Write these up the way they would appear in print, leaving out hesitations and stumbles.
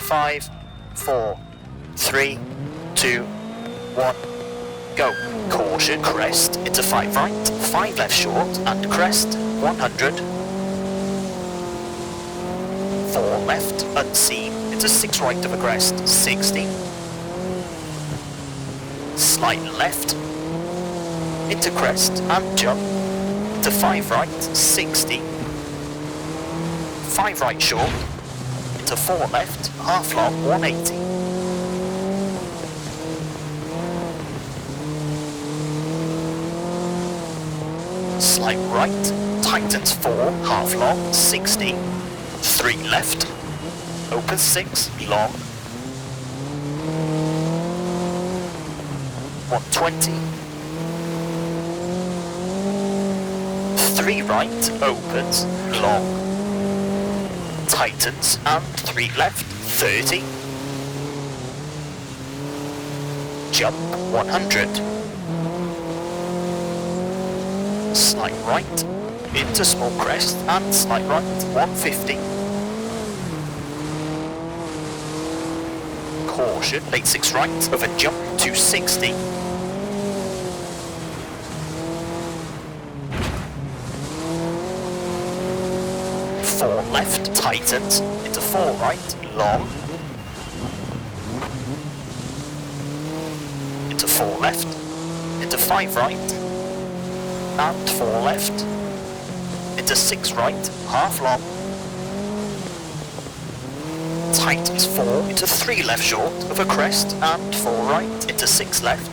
5, 4, 3, 2, 1, go. Caution, crest, into 5 right, 5 left short, and crest, 100. 4 left, unseen, into 6 right of a crest, 60. Slight left, into crest, and jump, into 5 right, 60. 5 right short, into 4 left, half long, 180. Slight right, tightens 4, half long, 60. 3 left, opens 6, long. 120. 3 right, opens, long. Tightens, and 3 left, 30. Jump, 100. Slight right, into small crest, and slight right, 150. Caution, late 6 right, over jump, 260. 4 left, tightens, into 4 right, long. Into 4 left, into 5 right, and 4 left, into 6 right, half long. Tightens 4 into 3 left short of a crest, and 4 right, into 6 left.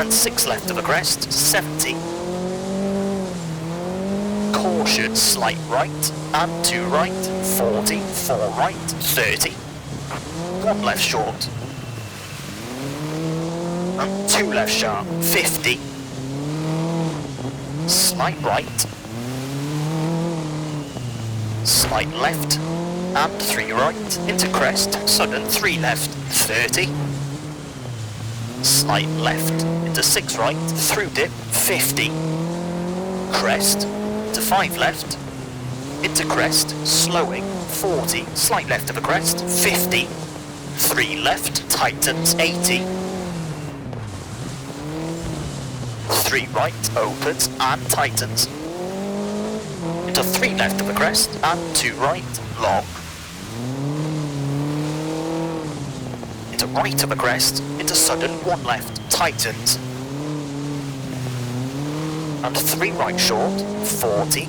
And 6 left of a crest, 70. Caution, slight right, and 2 right, 40, 4 right, 30. 1 left short. And 2 left sharp, 50. Slight right. Slight left. And 3 right, into crest, sudden 3 left, 30. Slight left, into 6 right, through dip, 50. Crest, into 5 left, into crest, slowing, 40. Slight left of a crest, 50. 3 left, tightens, 80. 3 right, opens, and tightens. Into 3 left of the crest, and 2 right, long. Into right of the crest, into sudden, 1 left, tightens. And 3 right short, 40.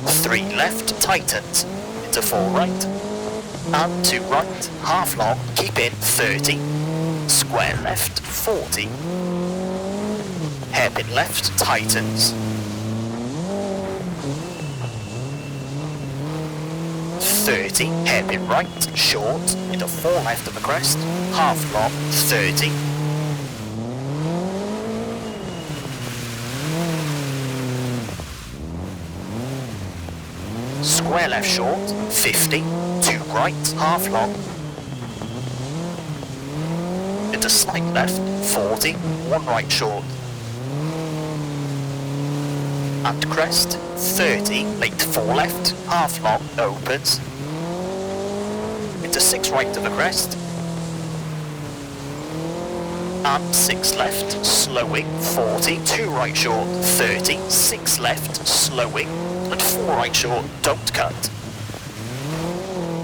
3 left, tightens. Into 4 right, and 2 right, half long, keep in, 30. Square left, 40. Hairpin left, tightens. 30, hairpin right, short, into 4 left of the crest, half long, 30. Square left short, 50, 2 right, half long. Into slight left, 40, 1 right short. And crest, 30, late 4 left, half long, opens. Into 6 right of the crest. And 6 left, slowing, 40, 2 right short, 30, 6 left, slowing, and 4 right short, don't cut.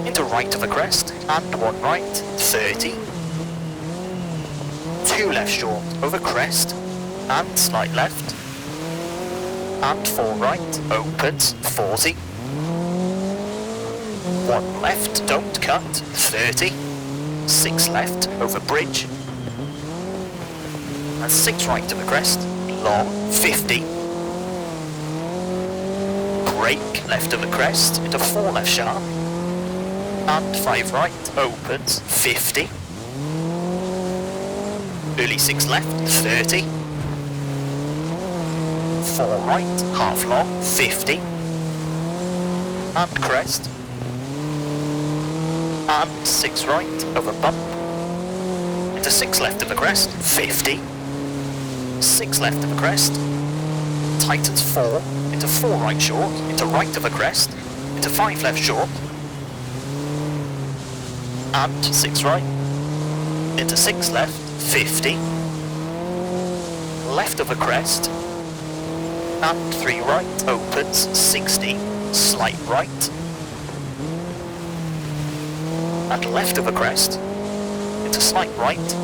Into right of the crest, and 1 right, 30. 2 left short, over crest, and slight left. And 4 right, opens, 40. 1 left, don't cut, 30. 6 left, over bridge. And 6 right to the crest, long, 50. Brake, left of the crest, into 4 left sharp. And 5 right, opens, 50. Early 6 left, 30. 4 right, half long, 50. And crest. And 6 right, over bump. Into 6 left of the crest, 50. 6 left of the crest. Tightens 4, into 4 right short, into right of a crest, into 5 left short, and 6 right, into 6 left, 50, left of a crest, and 3 right, opens, 60, slight right, and left of a crest, into slight right,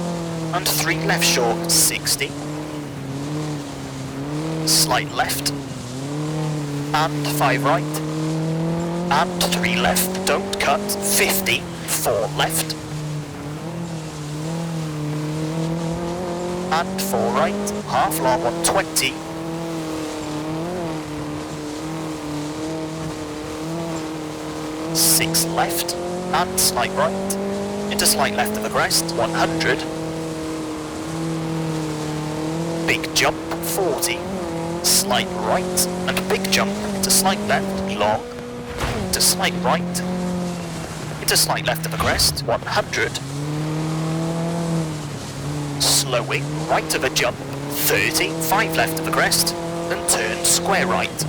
and 3 left short, 60, slight left, and 5 right, and 3 left, don't cut, 50, 4 left, and 4 right, half long 120, six left, and slight right, into slight left of the crest, 100, big jump, 40, slight right, and big jump into slight left, long, into slight right, into slight left of the crest, 100, slowing, right of a jump, 30, 5 left of the crest, and turn square right,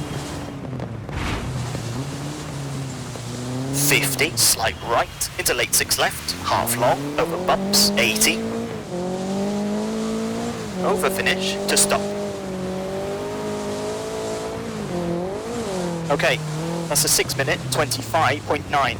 50, slight right, into late 6 left, half long, over bumps, 80, over finish, to stop. Okay, that's a 6 minute 25.9.